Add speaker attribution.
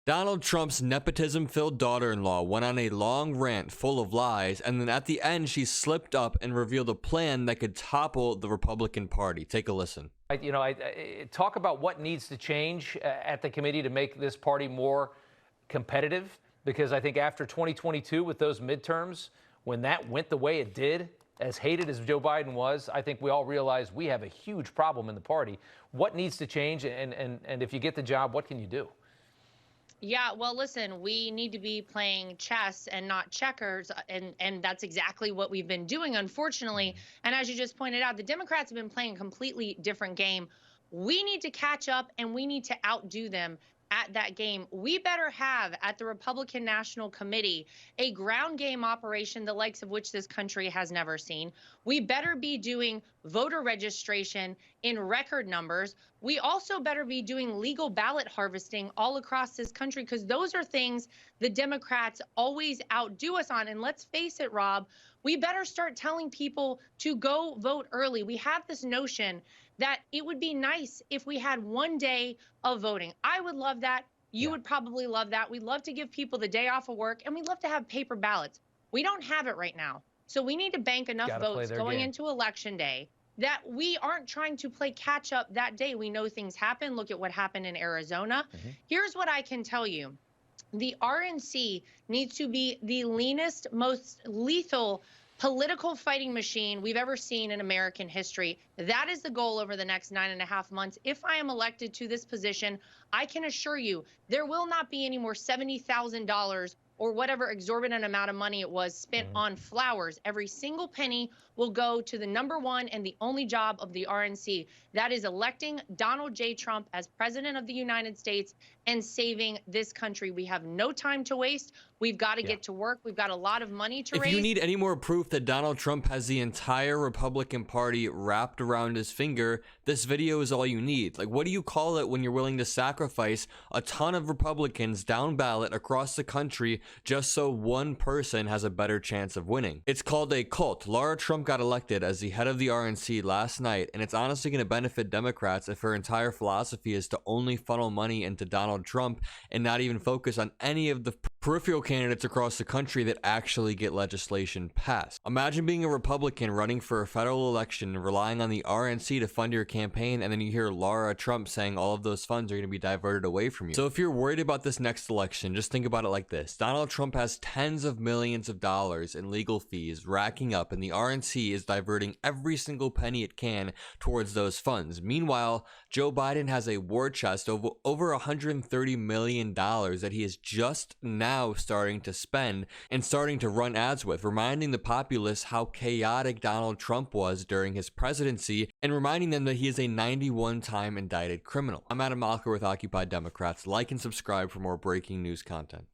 Speaker 1: Donald Trump's nepotism-filled daughter-in-law went on a long rant full of lies, and then at the end she slipped up and revealed a plan that could topple the Republican Party. Take a listen.
Speaker 2: I talk about what needs to change at the committee to make this party more competitive, because I think after 2022 with those midterms, when that went the way it did, as hated as Joe Biden was, I think we all realize we have a huge problem in the party. What needs to change, and if you get the job, what can you do?
Speaker 3: Yeah, well, listen, we need to be playing chess and not checkers, and that's exactly what we've been doing, unfortunately. And as you just pointed out, the Democrats have been playing a completely different game. We need to catch up, and we need to outdo them at that game. We better have at the Republican National Committee a ground game operation the likes of which this country has never seen. We better be doing voter registration in record numbers. We also better be doing legal ballot harvesting all across this country, because those are things the Democrats always outdo us on. And let's face it, Rob, we better start telling people to go vote early. We have this notion that it would be nice if we had one day of voting. I would love that. You would probably love that. We'd love to give people the day off of work, and we'd love to have paper ballots. We don't have it right now. So we need to bank enough votes going into Election Day that we aren't trying to play catch up that day. We know things happen. Look at what happened in Arizona. Here's what I can tell you. The RNC needs to be the leanest, most lethal political fighting machine we've ever seen in American history. That is the goal over the next 9.5 months. If I am elected to this position, I can assure you there will not be any more $70,000 or whatever exorbitant amount of money it was spent on flowers. Every single penny will go to the number one and the only job of the RNC. That is electing Donald J. Trump as president of the United States and saving this country. We have no time to waste. We've got to get to work. We've got a lot of money to raise.
Speaker 1: If you need any more proof that Donald Trump has the entire Republican Party wrapped around his finger, this video is all you need. Like, what do you call it when you're willing to sacrifice a ton of Republicans down ballot across the country just so one person has a better chance of winning? It's called a cult. Lara Trump got elected as the head of the RNC last night, and it's honestly going to benefit Democrats if her entire philosophy is to only funnel money into Donald Trump and not even focus on any of the peripheral candidates across the country that actually get legislation passed. Imagine being a Republican running for a federal election and relying on the RNC to fund your campaign, and then you hear Lara Trump saying all of those funds are going to be diverted away from you. So if you're worried about this next election, just think about it like this. Donald Trump has tens of millions of dollars in legal fees racking up, and the RNC is diverting every single penny it can towards those funds. Meanwhile, Joe Biden has a war chest of over $130 million that he is just now starting to spend and starting to run ads with, reminding the populace how chaotic Donald Trump was during his presidency and reminding them that he is a 91-time indicted criminal. I'm Adam Malker with Occupy Democrats. Like and subscribe for more breaking news content.